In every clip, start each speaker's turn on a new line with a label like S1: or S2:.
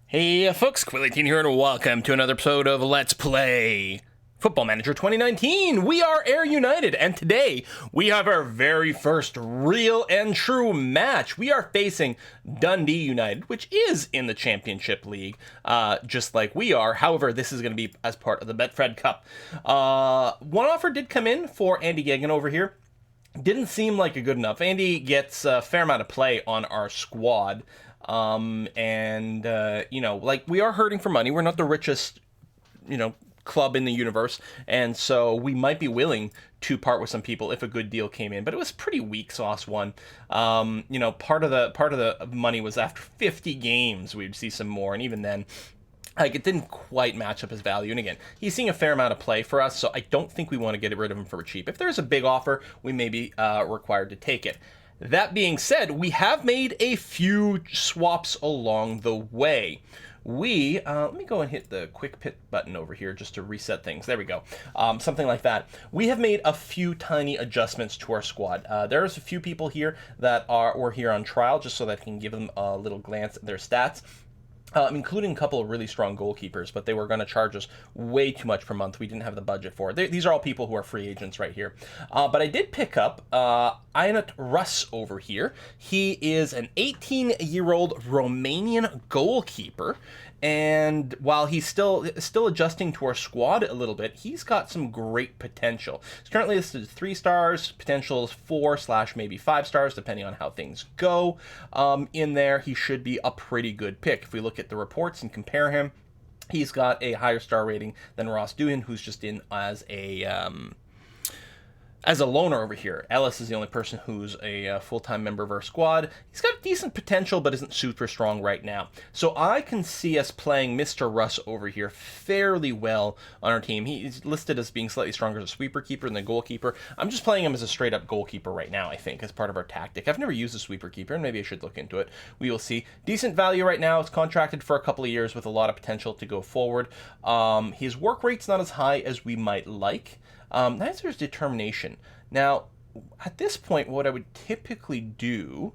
S1: Hey folks, Quilly18 here and welcome to another episode of Let's Play Football Manager 2019. We are Ayr United and today we have our very first real and true match. We are facing Dundee United, which is in the Championship League, just like we are. However, this is going to be as part of the Betfred Cup. One offer did come in for Andy Geoghegan over here. Didn't seem like a good enough. Andy gets a fair amount of play on our squad. We are hurting for money. We're not the richest, club in the universe. And so we might be willing to part with some people if a good deal came in, but it was pretty weak sauce one. Part of the money was after 50 games, we'd see some more. And even then, it didn't quite match up his value. And again, he's seeing a fair amount of play for us, so I don't think we want to get rid of him for cheap. If there's a big offer, we may be required to take it. That being said, we have made a few swaps along the way. Let me go and hit the quick pit button over here just to reset things. There we go. Something like that. We have made a few tiny adjustments to our squad. There's a few people here that were here on trial just so that I can give them a little glance at their stats. Including a couple of really strong goalkeepers, but they were going to charge us way too much per month. We didn't have the budget for it. These are all people who are free agents right here. But I did pick up Aynut Russ over here. He is an 18-year-old Romanian goalkeeper. And while he's still adjusting to our squad a little bit, he's got some great potential. He's currently listed as 3 stars, potential is 4/ maybe 5 stars, depending on how things go. In there, he should be a pretty good pick. If we look at the reports and compare him, he's got a higher star rating than Ross Doohan, who's just in as a loner over here. Ellis is the only person who's a full-time member of our squad. He's got decent potential, but isn't super strong right now. So I can see us playing Mr. Russ over here fairly well on our team. He's listed as being slightly stronger as a sweeper keeper than the goalkeeper. I'm just playing him as a straight-up goalkeeper right now, I think, as part of our tactic. I've never used a sweeper keeper, and maybe I should look into it. We will see. Decent value right now. It's contracted for a couple of years with a lot of potential to go forward. His work rate's not as high as we might like. That's his determination. Now, at this point, what I would typically do,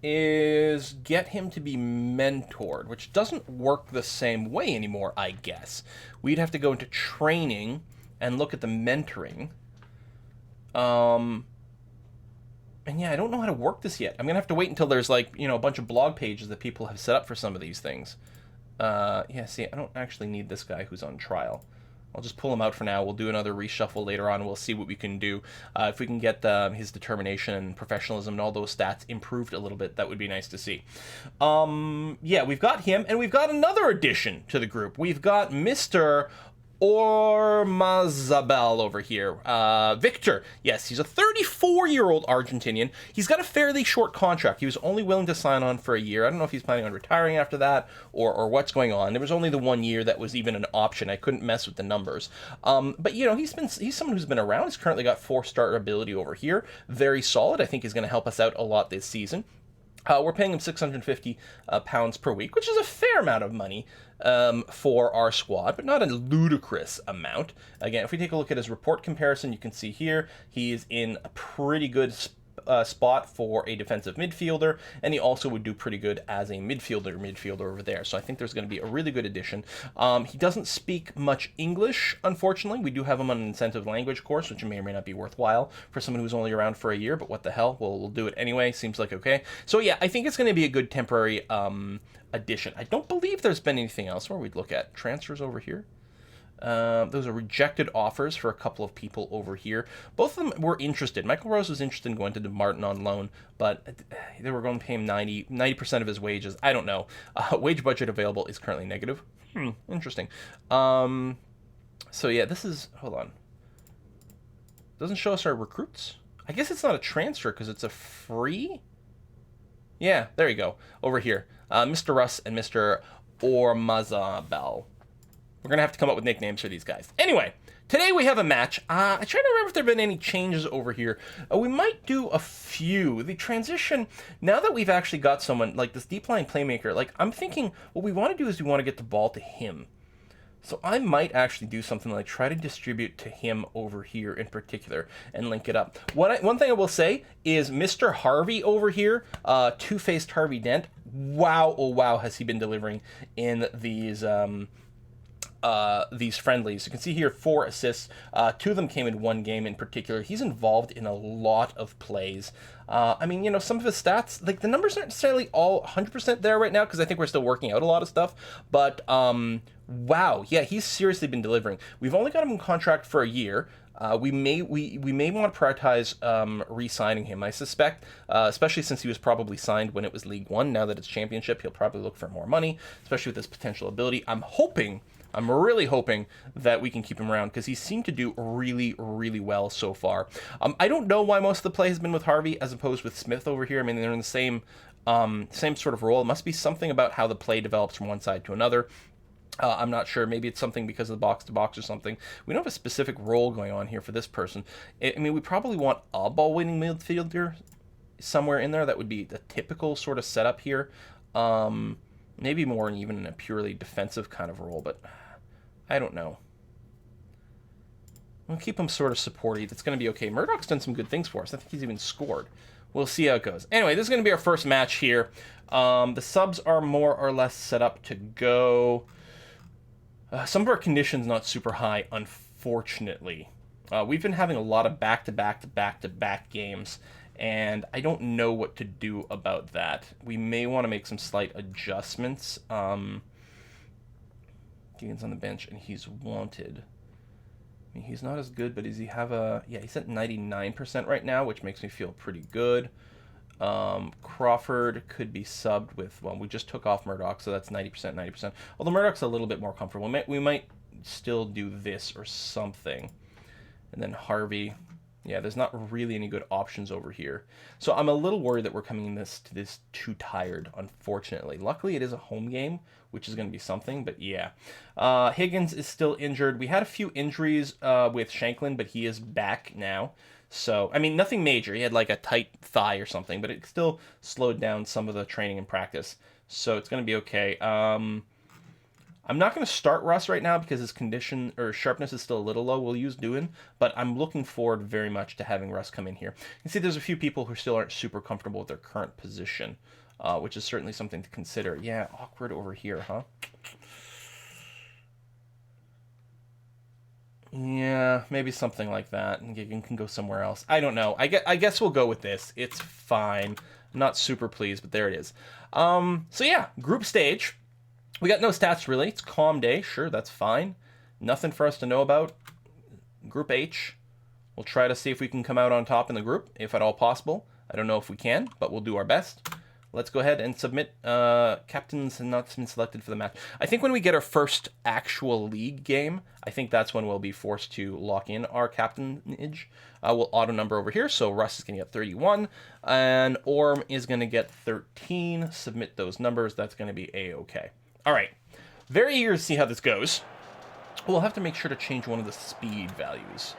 S1: is get him to be mentored, which doesn't work the same way anymore, I guess. We'd have to go into training and look at the mentoring. And yeah, I don't know how to work this yet. I'm going to have to wait until there's a bunch of blog pages that people have set up for some of these things. See, I don't actually need this guy who's on trial. I'll just pull him out for now. We'll do another reshuffle later on. We'll see what we can do. If we can get his determination and professionalism and all those stats improved a little bit, that would be nice to see. We've got him, and we've got another addition to the group. We've got Mr. Ormazabal over here. Victor, yes, he's a 34-year-old Argentinian. He's got a fairly short contract. He was only willing to sign on for a year. I don't know if he's planning on retiring after that or what's going on. There was only the 1 year that was even an option. I couldn't mess with the numbers. But he's someone who's been around. He's currently got 4-star ability over here. Very solid. I think he's going to help us out a lot this season. We're paying him £650 per week, which is a fair amount of money for our squad, but not a ludicrous amount. Again, if we take a look at his report comparison, you can see here he is in a pretty good spot for a defensive midfielder, and he also would do pretty good as a midfielder over there. So I think there's going to be a really good addition. He doesn't speak much English, unfortunately. We do have him on an incentive language course, which may or may not be worthwhile for someone who's only around for a year, but what the hell, we'll do it anyway. Seems like okay. So yeah, I think it's going to be a good temporary addition. I don't believe there's been anything else where we'd look at transfers over here. Those are rejected offers for a couple of people over here. Both of them were interested. Michael Rose was interested in going to Martin on loan, but they were going to pay him 90% of his wages. I don't know. Wage budget available is currently negative. Interesting. So yeah, this is, hold on. Doesn't show us our recruits. I guess it's not a transfer because it's a free. Yeah, there you go. Over here. Mr. Russ and Mr. Ormazabal. We're going to have to come up with nicknames for these guys. Anyway, today we have a match. I try to remember if there have been any changes over here. We might do a few. The transition, now that we've actually got someone like this deep line playmaker, I'm thinking what we want to do is we want to get the ball to him. So I might actually do something like try to distribute to him over here in particular and link it up. One thing I will say is Mr. Harvey over here, Two-Faced Harvey Dent, wow, oh wow, has he been delivering in these friendlies. You can see here 4 assists. 2 of them came in one game in particular. He's involved in a lot of plays. I mean, you know, some of his stats, like the numbers aren't necessarily all 100% there right now because I think we're still working out a lot of stuff. But wow, yeah, he's seriously been delivering. We've only got him in contract for a year. We may want to prioritize re-signing him. I suspect, especially since he was probably signed when it was League One. Now that it's Championship, he'll probably look for more money, especially with his potential ability. I'm really hoping that we can keep him around because he seemed to do really, really well so far. I don't know why most of the play has been with Harvey as opposed with Smith over here. I mean, they're in the same sort of role. It must be something about how the play develops from one side to another. I'm not sure. Maybe it's something because of the box-to-box or something. We don't have a specific role going on here for this person. I mean, we probably want a ball-winning midfielder somewhere in there. That would be the typical sort of setup here. Maybe more even in a purely defensive kind of role, but I don't know. We'll keep him sort of supporty. That's going to be okay. Murdoch's done some good things for us. I think he's even scored. We'll see how it goes. Anyway, this is going to be our first match here. The subs are more or less set up to go. Some of our conditions not super high, unfortunately. We've been having a lot of back-to-back games, and I don't know what to do about that. We may want to make some slight adjustments. Keegan's on the bench, and he's wanted. I mean, he's not as good, but does he have a... Yeah, he's at 99% right now, which makes me feel pretty good. Crawford could be subbed with... Well, we just took off Murdoch, so that's 90%. Although Murdoch's a little bit more comfortable. We might still do this or something. And then Harvey... Yeah, there's not really any good options over here. So I'm a little worried that we're coming in to this too tired, unfortunately. Luckily, it is a home game, which is going to be something, but yeah. Higgins is still injured. We had a few injuries with Shanklin, but he is back now. So, I mean, nothing major. He had like a tight thigh or something, but it still slowed down some of the training and practice. So it's going to be okay. I'm not going to start Russ right now because his condition or sharpness is still a little low. We'll use Doohan, but I'm looking forward very much to having Russ come in here. You can see there's a few people who still aren't super comfortable with their current position, which is certainly something to consider. Yeah, awkward over here, huh? Yeah, maybe something like that, and Gigan can go somewhere else. I don't know. I guess we'll go with this. It's fine. I'm not super pleased, but there it is. So yeah, group stage. We got no stats, really. It's calm day. Sure, that's fine. Nothing for us to know about. Group H. We'll try to see if we can come out on top in the group, if at all possible. I don't know if we can, but we'll do our best. Let's go ahead and submit. Captains have not been selected for the match. I think when we get our first actual league game, I think that's when we'll be forced to lock in our captainage. We'll auto-number over here, so Russ is going to get 31, and Orm is going to get 13. Submit those numbers. That's going to be A-okay. All right, very eager to see how this goes. We'll have to make sure to change one of the speed values.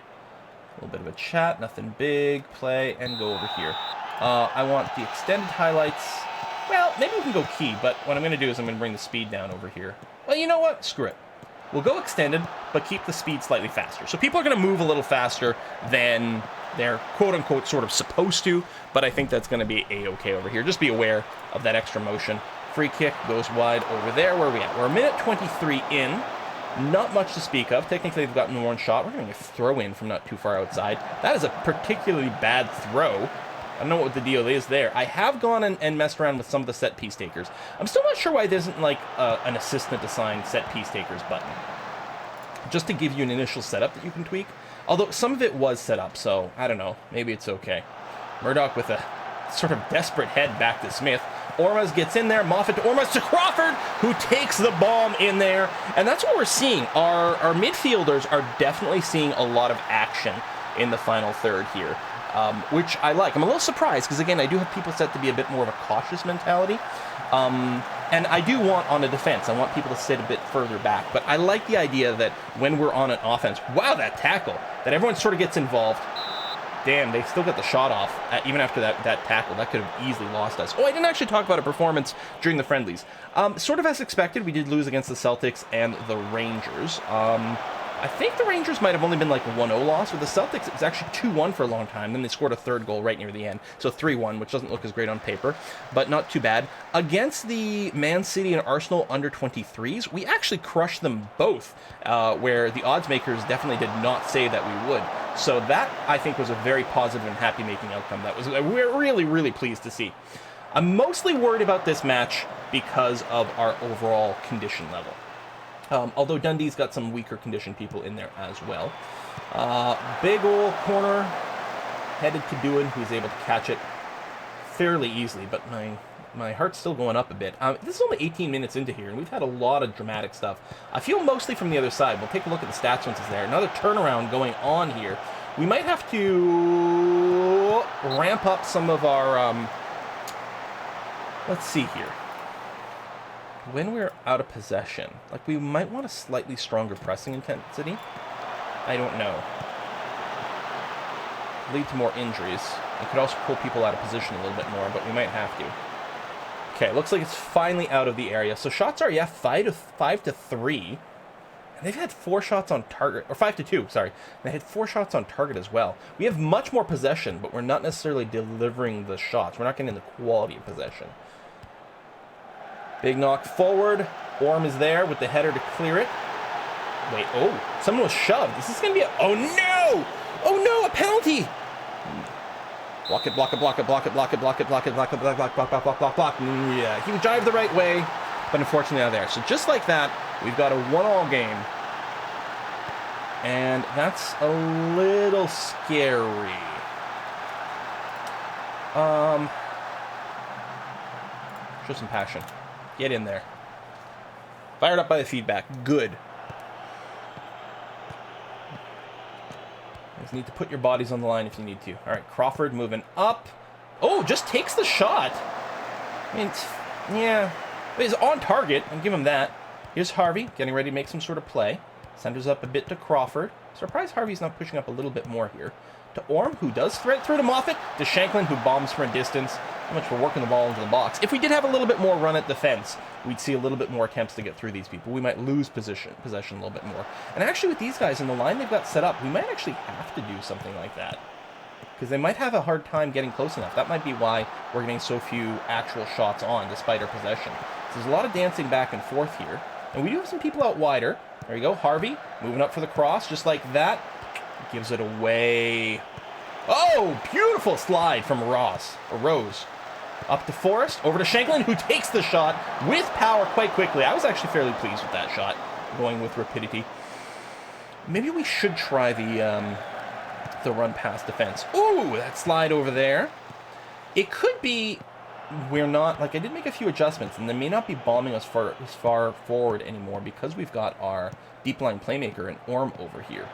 S1: A little bit of a chat, nothing big, play, and go over here. I want the extended highlights. Well, maybe we can go key, but what I'm going to do is I'm going to bring the speed down over here. Well, you know what? Screw it. We'll go extended, but keep the speed slightly faster. So people are going to move a little faster than they're quote-unquote sort of supposed to, but I think that's going to be A-okay over here. Just be aware of that extra motion. Free kick goes wide over there. Where are we at? We're a minute 23 in. Not much to speak of. Technically, they've gotten one shot. We're going to throw in from not too far outside. That is a particularly bad throw. I don't know what the deal is there. I have gone and messed around with some of the set piece takers. I'm still not sure why there isn't like an assistant assigned set piece takers button. Just to give you an initial setup that you can tweak. Although some of it was set up, so I don't know. Maybe it's okay. Murdoch with a sort of desperate head back to Smith. Ormaz gets in there, Moffat to Ormaz to Crawford, who takes the bomb in there. And that's what we're seeing. Our midfielders are definitely seeing a lot of action in the final third here, which I like. I'm a little surprised because, again, I do have people set to be a bit more of a cautious mentality. And I do want on a defense, I want people to sit a bit further back. But I like the idea that when we're on an offense, wow, that tackle, that everyone sort of gets involved. damn, they still got the shot off, even after that tackle. That could have easily lost us. Oh, I didn't actually talk about a performance during the friendlies. Sort of as expected, we did lose against the Celtics and the Rangers. I think the Rangers might have only been like a 1-0 loss. With the Celtics, it was actually 2-1 for a long time. Then they scored a third goal right near the end. So 3-1, which doesn't look as great on paper, but not too bad. Against the Man City and Arsenal under-23s, we actually crushed them both, where the odds makers definitely did not say that we would. So that, I think, was a very positive and happy-making outcome. That was we're really, really pleased to see. I'm mostly worried about this match because of our overall condition level. Although Dundee's got some weaker condition people in there as well. Big ol' corner, headed to Doohan, who's able to catch it fairly easily, but my heart's still going up a bit. This is only 18 minutes into here, and we've had a lot of dramatic stuff. I feel mostly from the other side. We'll take a look at the stats once it's there. Another turnaround going on here. We might have to ramp up some of our... let's see here. When we're out of possession, like, we might want a slightly stronger pressing intensity. I don't know. Lead to more injuries. It could also pull people out of position a little bit more, but we might have to. Okay, looks like it's finally out of the area. So shots are, yeah, 5-3. And they've had 4 shots on target, or 5-2, sorry. They had 4 shots on target as well. We have much more possession, but we're not necessarily delivering the shots. We're not getting the quality of possession. Big knock forward. Orm is there with the header to clear it. Wait, oh, someone was shoved. Is this going to be a... Oh, no! Oh, no, a penalty! Block it, block it, block it, block it, block it, block it, block it, block it, block, block, block, block, block, block, block. Yeah, he dived the right way, but unfortunately not there. So just like that, we've got a 1-1 game. And that's a little scary. Show some passion. Get in there. Fired up by the feedback. Good. You just need to put your bodies on the line if you need to. All right, Crawford moving up. Oh, just takes the shot. I mean, yeah. He's on target. I'll give him that. Here's Harvey getting ready to make some sort of play. Centers up a bit to Crawford. Surprised Harvey's not pushing up a little bit more here. To Orm, who does thread through to Moffat. To Shanklin, who bombs from a distance. How much for working the ball into the box. If we did have a little bit more run at defense, we'd see a little bit more attempts to get through these people. We might lose possession a little bit more. And actually with these guys in the line they've got set up, we might actually have to do something like that. Because they might have a hard time getting close enough. That might be why we're getting so few actual shots on, despite our possession. So there's a lot of dancing back and forth here. And we do have some people out wider. There you go, Harvey, moving up for the cross, just like that. Gives it away. Oh, beautiful slide from Rose. Up to Forrest, over to Shanklin, who takes the shot with power quite quickly. I was actually fairly pleased with that shot, going with rapidity. Maybe we should try the run past defense. Ooh, that slide over there. It could be we're not, like, I did make a few adjustments, and they may not be bombing us as far forward anymore because we've got our deep line playmaker and Orm over here.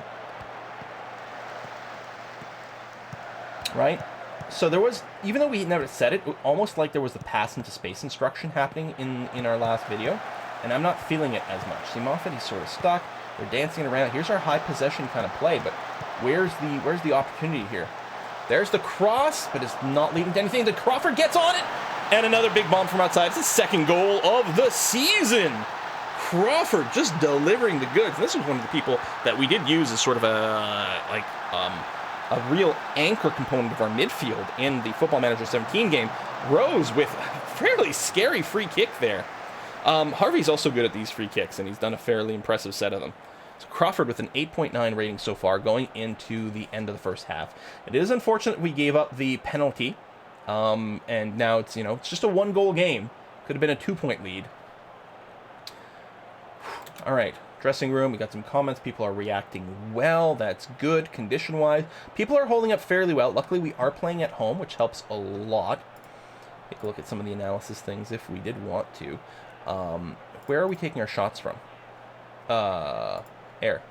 S1: Right? So there was, even though we never said it, almost like there was the pass into space instruction happening in our last video, and I'm not feeling it as much. See, Moffat, he's sort of stuck. They're dancing around. Here's our high possession kind of play, but where's the opportunity here? There's the cross, but it's not leading to anything. The Crawford gets on it, and another big bomb from outside. It's the second goal of the season. Crawford just delivering the goods. And this was one of the people that we did use as sort of a real anchor component of our midfield in the Football Manager 17 game. Rose with a fairly scary free kick there. Harvey's also good at these free kicks, and he's done a fairly impressive set of them. So Crawford with an 8.9 rating so far going into the end of the first half. It is unfortunate we gave up the penalty, and now it's just a 1-goal game. Could have been a 2-point lead. All right. Dressing room, we got some comments. People are reacting well. That's good, condition-wise. People are holding up fairly well. Luckily, we are playing at home, which helps a lot. Take a look at some of the analysis things if we did want to. Where are we taking our shots from? Air.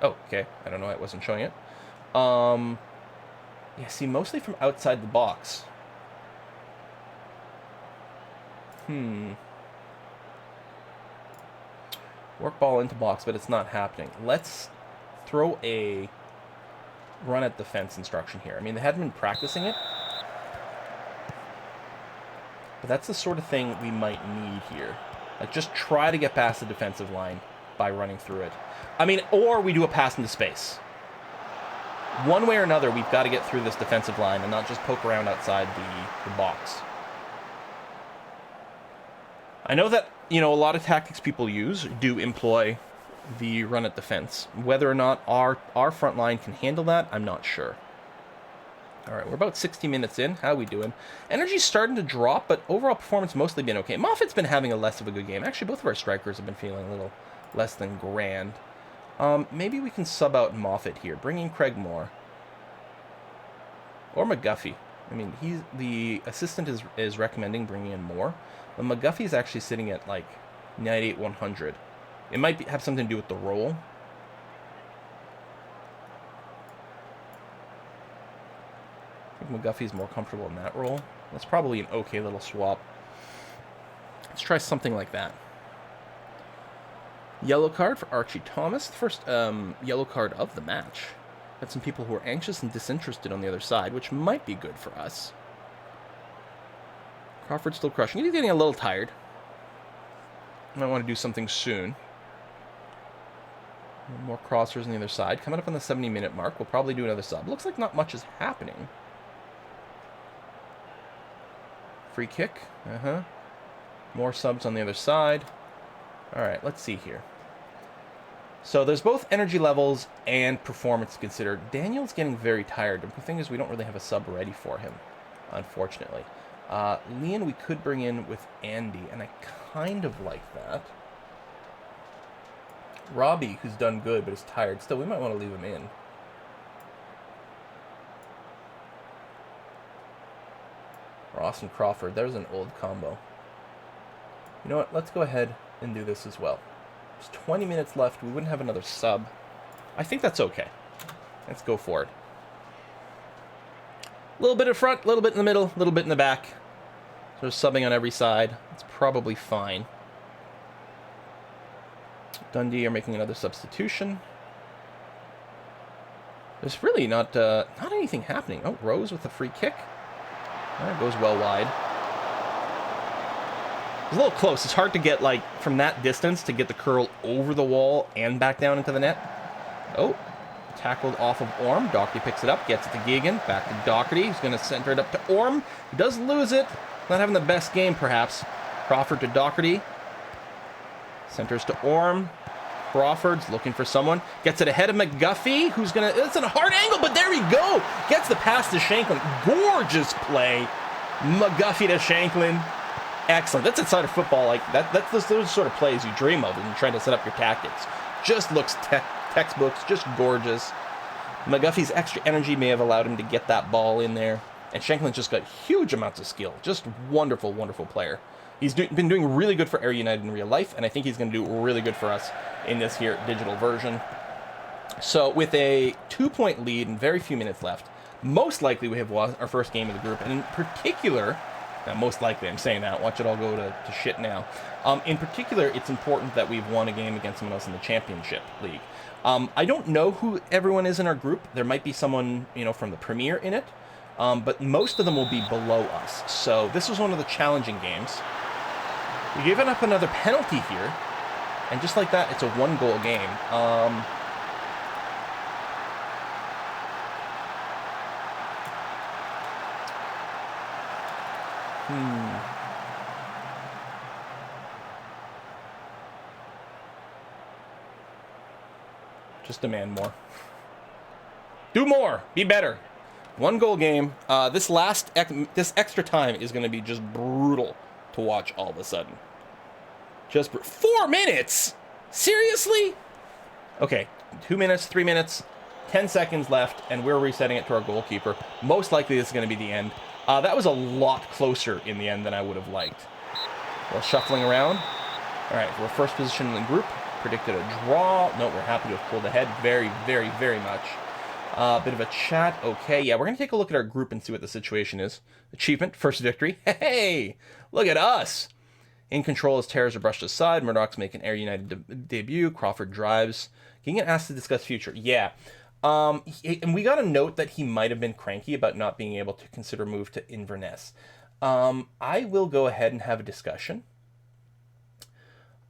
S1: Oh, okay. I don't know. I wasn't showing it. Yeah, see, mostly from outside the box. Work ball into box, but it's not happening. Let's throw a run at defense instruction here. I mean, they hadn't been practicing it, but that's the sort of thing we might need here. Like, just try to get past the defensive line by running through it. I mean, or we do a pass into space. One way or another, we've got to get through this defensive line and not just poke around outside the box. I know that, you know, a lot of tactics people use do employ the run at defense. Whether or not our front line can handle that, I'm not sure. All right, we're about 60 minutes in. How are we doing? Energy's starting to drop, but overall performance mostly been okay. Moffat's been having a less of a good game. Actually, both of our strikers have been feeling a little less than grand. Maybe we can sub out Moffat here. Bring in Craig Moore. Or McGuffey. I mean, the assistant is recommending bringing in Moore. But McGuffey's actually sitting at, like, 98, 100. It might have something to do with the role. I think McGuffey's more comfortable in that role. That's probably an okay little swap. Let's try something like that. Yellow card for Archie Thomas. The first yellow card of the match. Got some people who are anxious and disinterested on the other side, which might be good for us. Crawford's still crushing. He's getting a little tired. Might want to do something soon. More crossers on the other side. Coming up on the 70-minute mark, we'll probably do another sub. Looks like not much is happening. Free kick. More subs on the other side. All right, let's see here. So there's both energy levels and performance to consider. Daniel's getting very tired. The thing is, we don't really have a sub ready for him, unfortunately. Leon we could bring in with Andy, and I kind of like that. Robbie, who's done good but is tired. Still, we might want to leave him in. Ross and Crawford. There's an old combo. You know what? Let's go ahead and do this as well. There's 20 minutes left. We wouldn't have another sub. I think that's okay. Let's go for it. A little bit in front, a little bit in the middle, a little bit in the back. So there's subbing on every side. It's probably fine. Dundee are making another substitution. There's really not anything happening. Oh, Rose with a free kick. That goes well wide. It's a little close. It's hard to get, like, from that distance to get the curl over the wall and back down into the net. Oh, tackled off of Orm. Doherty picks it up, gets it to Geoghegan. Back to Doherty. He's going to center it up to Orm. He does lose it. Not having the best game, perhaps. Crawford to Doherty. Centers to Orm. Crawford's looking for someone. Gets it ahead of McGuffey, who's going to... It's in a hard angle, but there we go. Gets the pass to Shanklin. Gorgeous play. McGuffey to Shanklin. Excellent. That's inside of football. Like that's those sort of plays you dream of when you're trying to set up your tactics. Just looks textbooks. Just gorgeous. McGuffey's extra energy may have allowed him to get that ball in there. And Shanklin's just got huge amounts of skill. Just wonderful, wonderful player. He's been doing really good for Ayr United in real life, and I think he's going to do really good for us in this here digital version. So with a 2-point lead and very few minutes left, most likely we have won our first game of the group, and in particular... Now, most likely, I'm saying that. Watch it all go to shit now. In particular, it's important that we've won a game against someone else in the Championship League. I don't know who everyone is in our group. There might be someone, you know, from the Premier in it. But most of them will be below us. So this was one of the challenging games. We've given up another penalty here. And just like that, it's a one-goal game. Just demand more. Do more. Be better. One-goal game. This extra time is going to be just brutal to watch all of a sudden. Just 4 minutes? Seriously? Okay. 2 minutes, 3 minutes, 10 seconds left, and we're resetting it to our goalkeeper. Most likely this is going to be the end. That was a lot closer in the end than I would have liked. A little shuffling around. All right, we're first position in the group. Predicted a draw. No, we're happy to have pulled ahead very, very, very much. Bit of a chat. Okay, yeah, we're going to take a look at our group and see what the situation is. Achievement, first victory. Hey, look at us. In control as terrors are brushed aside. Murdoch's making Ayr United debut. Crawford drives. He can get asked to discuss future. Yeah. And we got a note that he might have been cranky about not being able to consider move to Inverness. I will go ahead and have a discussion.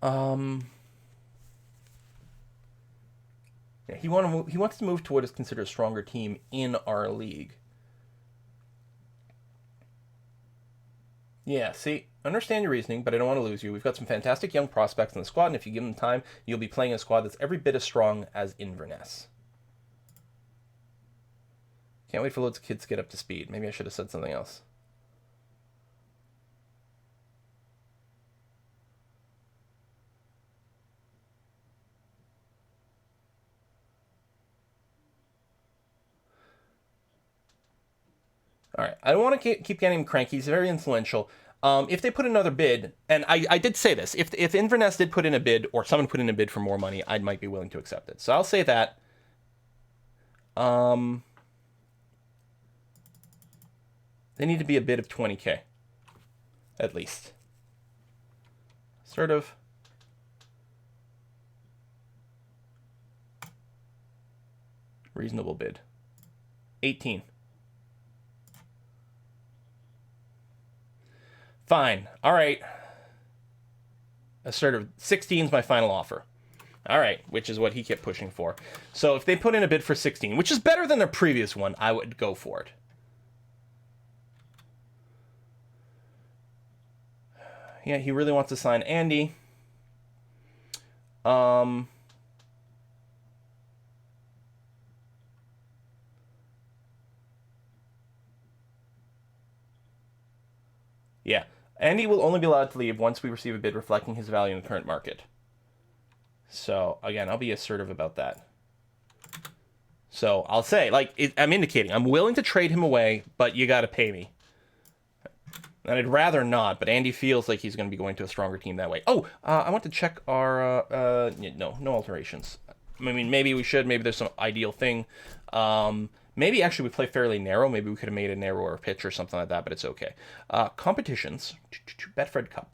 S1: Yeah, he wants to move to what is considered a stronger team in our league. Yeah, see, understand your reasoning, but I don't want to lose you. We've got some fantastic young prospects in the squad, and if you give them time, you'll be playing a squad that's every bit as strong as Inverness. Can't wait for loads of kids to get up to speed. Maybe I should have said something else. All right, I don't want to keep getting him cranky. He's very influential. If they put another bid, and I did say this, if Inverness did put in a bid, or someone put in a bid for more money, I might be willing to accept it. So I'll say that. They need to be a bid of 20K, at least. Sort of. Reasonable bid. 18. Fine. All right. Assertive. 16 is my final offer. All right, which is what he kept pushing for. So if they put in a bid for 16, which is better than their previous one, I would go for it. Yeah, he really wants to sign Andy. Yeah. Andy will only be allowed to leave once we receive a bid reflecting his value in the current market. So, again, I'll be assertive about that. So, I'll say, I'm indicating, I'm willing to trade him away, but you got to pay me. And I'd rather not, but Andy feels like he's going to be going to a stronger team that way. Oh, I want to check our... no alterations. I mean, maybe we should. Maybe there's some ideal thing. Maybe actually we play fairly narrow. Maybe we could have made a narrower pitch or something like that, but it's okay. Competitions. Betfred Cup.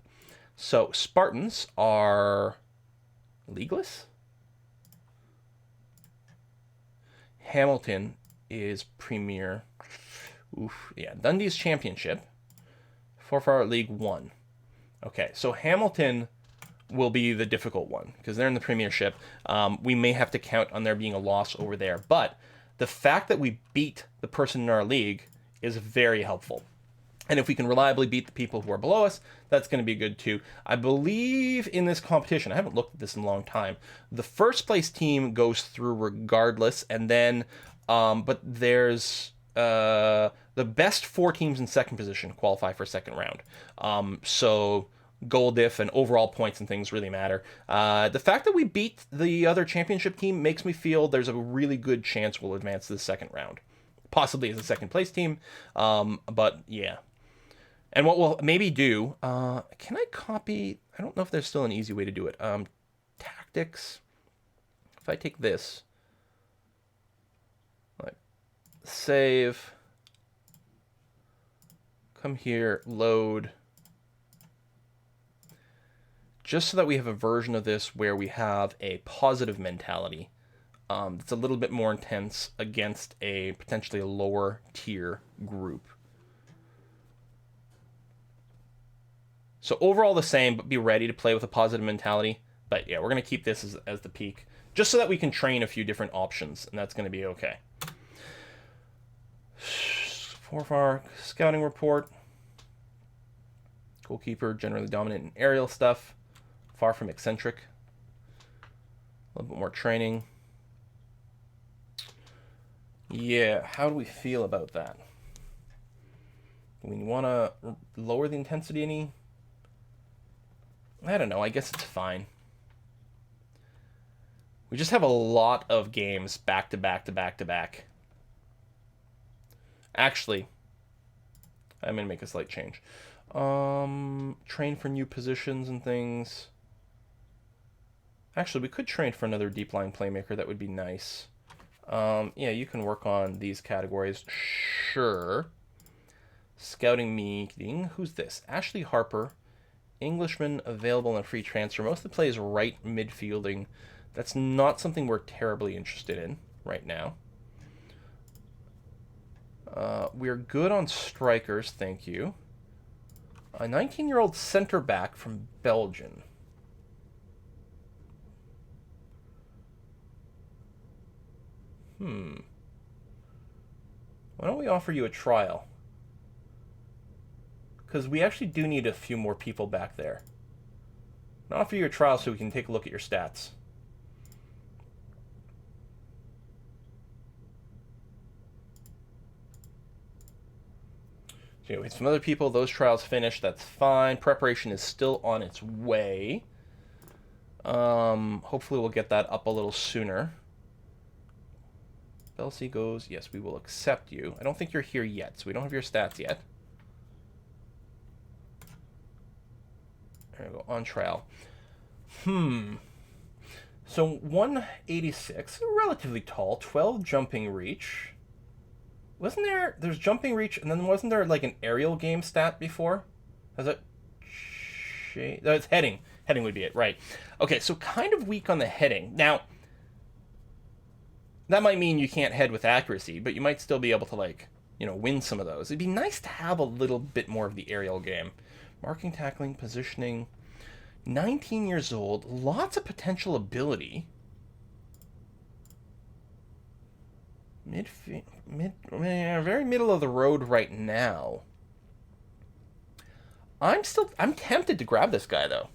S1: So Spartans are leagueless. Hamilton is Premier. Oof, yeah. Dundee's Championship. 4-4 League 1. Okay, so Hamilton will be the difficult one because they're in the Premiership. We may have to count on there being a loss over there, but the fact that we beat the person in our league is very helpful. And if we can reliably beat the people who are below us, that's going to be good too. I believe in this competition, I haven't looked at this in a long time, the first place team goes through regardless, and then, but there's the best 4 teams in second position qualify for second round. So goal diff and overall points and things really matter. The fact that we beat the other championship team makes me feel there's a really good chance we'll advance to the second round. Possibly as a second place team, but yeah. And what we'll maybe do, can I copy? I don't know if there's still an easy way to do it. Tactics. If I take this, like, save, come here, load, just so that we have a version of this where we have a positive mentality that's a little bit more intense against a potentially lower tier group. So overall the same, but be ready to play with a positive mentality. But yeah, we're going to keep this as the peak, just so that we can train a few different options, and that's going to be okay. 4-4 scouting report. Goalkeeper, generally dominant in aerial stuff. Far from eccentric. A little bit more training. Yeah, how do we feel about that? Do we want to lower the intensity any? I don't know. I guess it's fine. We just have a lot of games back to back to back to back. Actually, I'm going to make a slight change. Train for new positions and things. Actually, we could train for another deep line playmaker. That would be nice. Yeah, you can work on these categories. Sure. Scouting meeting. Who's this? Ashley Harper. Englishman available on free transfer. Mostly plays right midfielding. That's not something we're terribly interested in right now. We're good on strikers, thank you. A 19-year-old center back from Belgium. Why don't we offer you a trial? Because we actually do need a few more people back there. I'll offer you a trial so we can take a look at your stats. So we have some other people. Those trials finished. That's fine. Preparation is still on its way. Hopefully we'll get that up a little sooner. Belsey goes, yes, we will accept you. I don't think you're here yet, so we don't have your stats yet. There we go, on trial. So 186, relatively tall, 12 jumping reach. Wasn't there's jumping reach, and then wasn't there like an aerial game stat before? Has it changed? No, it's heading. Heading would be it, right. Okay, so kind of weak on the heading. Now, that might mean you can't head with accuracy, but you might still be able to, like, you know, win some of those. It'd be nice to have a little bit more of the aerial game. Marking, tackling, positioning. 19 years old, lots of potential ability. Very middle of the road right now. I'm tempted to grab this guy, though.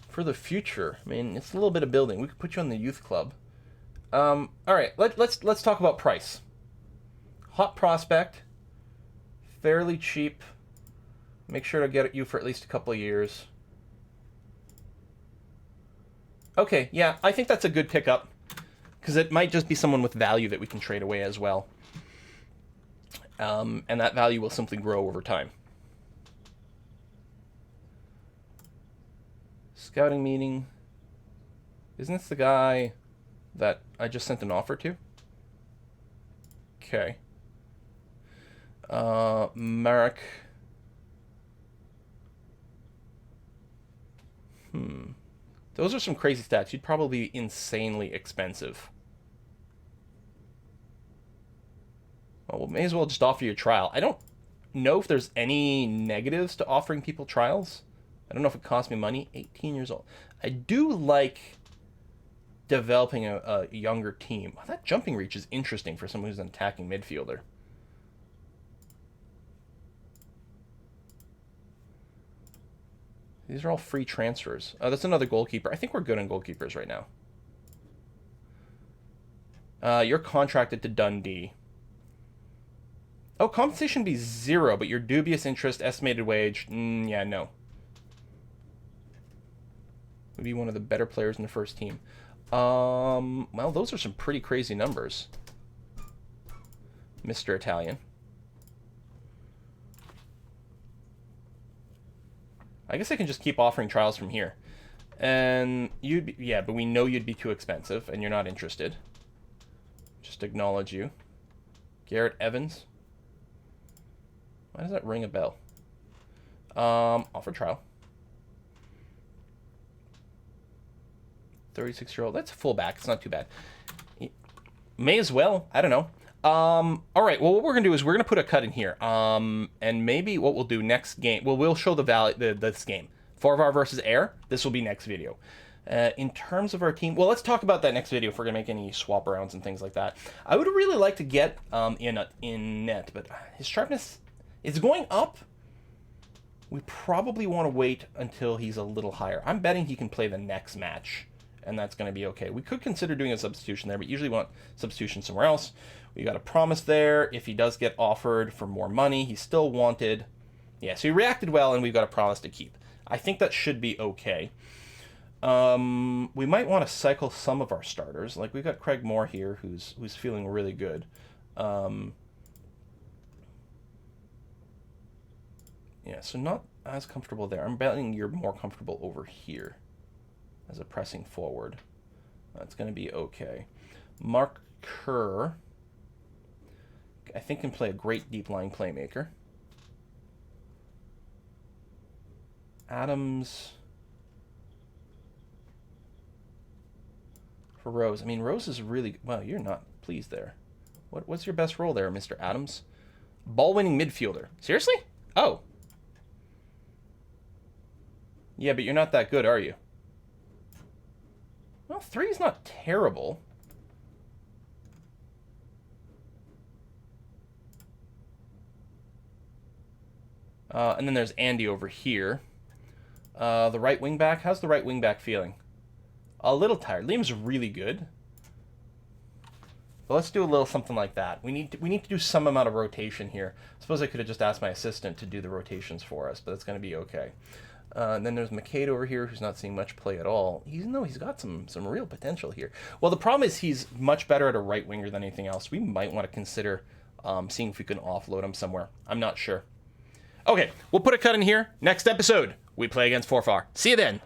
S1: For the future, I mean, it's a little bit of building. We could put you on the youth club. All right, let's talk about price. Hot prospect, fairly cheap. Make sure to get you for at least a couple of years. Okay, yeah, I think that's a good pickup because it might just be someone with value that we can trade away as well, and that value will simply grow over time. Scouting meeting. Isn't this the guy that I just sent an offer to? Okay. Marek. Those are some crazy stats. You'd probably be insanely expensive. Well, we may as well just offer you a trial. I don't know if there's any negatives to offering people trials. I don't know if it costs me money. 18 years old. I do like developing a younger team. Well, that jumping reach is interesting for someone who's an attacking midfielder. These are all free transfers. That's another goalkeeper. I think we're good on goalkeepers right now. You're contracted to Dundee. Oh, compensation be 0, but your dubious interest, estimated wage. Yeah, no. Would be one of the better players in the first team. Well, those are some pretty crazy numbers, Mr. Italian. I guess I can just keep offering trials from here. And you'd be, yeah, but we know you'd be too expensive, and you're not interested. Just acknowledge you. Garrett Evans. Why does that ring a bell? Offer trial. 36-year-old. That's a fullback. It's not too bad. May as well. I don't know. All right. Well, what we're gonna do is we're gonna put a cut in here. And maybe what we'll do next game. Well, we'll show the value this game. Forvar versus Air. This will be next video. In terms of our team, well, let's talk about that next video if we're gonna make any swap arounds and things like that. I would really like to get in net, but his sharpness is going up. We probably want to wait until he's a little higher. I'm betting he can play the next match, and that's going to be okay. We could consider doing a substitution there, but usually want substitution somewhere else. We got a promise there. If he does get offered for more money, he's still wanted. Yeah, so he reacted well, and we've got a promise to keep. I think that should be okay. We might want to cycle some of our starters. Like, we've got Craig Moore here, who's feeling really good. Yeah, so not as comfortable there. I'm betting you're more comfortable over here as a pressing forward. That's going to be okay. Mark Kerr, I think, can play a great deep line playmaker. Adams for Rose. I mean, Rose is really... Well, you're not pleased there. What's your best role there, Mr. Adams? Ball-winning midfielder. Seriously? Oh. Yeah, but you're not that good, are you? Well, 3 is not terrible. And then there's Andy over here. The right wing back. How's the right wing back feeling? A little tired. Liam's really good. But let's do a little something like that. We need to do some amount of rotation here. I suppose I could have just asked my assistant to do the rotations for us, but that's going to be okay. And then there's McCade over here, who's not seeing much play at all. He's got some real potential here. Well, the problem is he's much better at a right winger than anything else. We might want to consider seeing if we can offload him somewhere. I'm not sure. Okay, we'll put a cut in here. Next episode, we play against Forfar. See you then.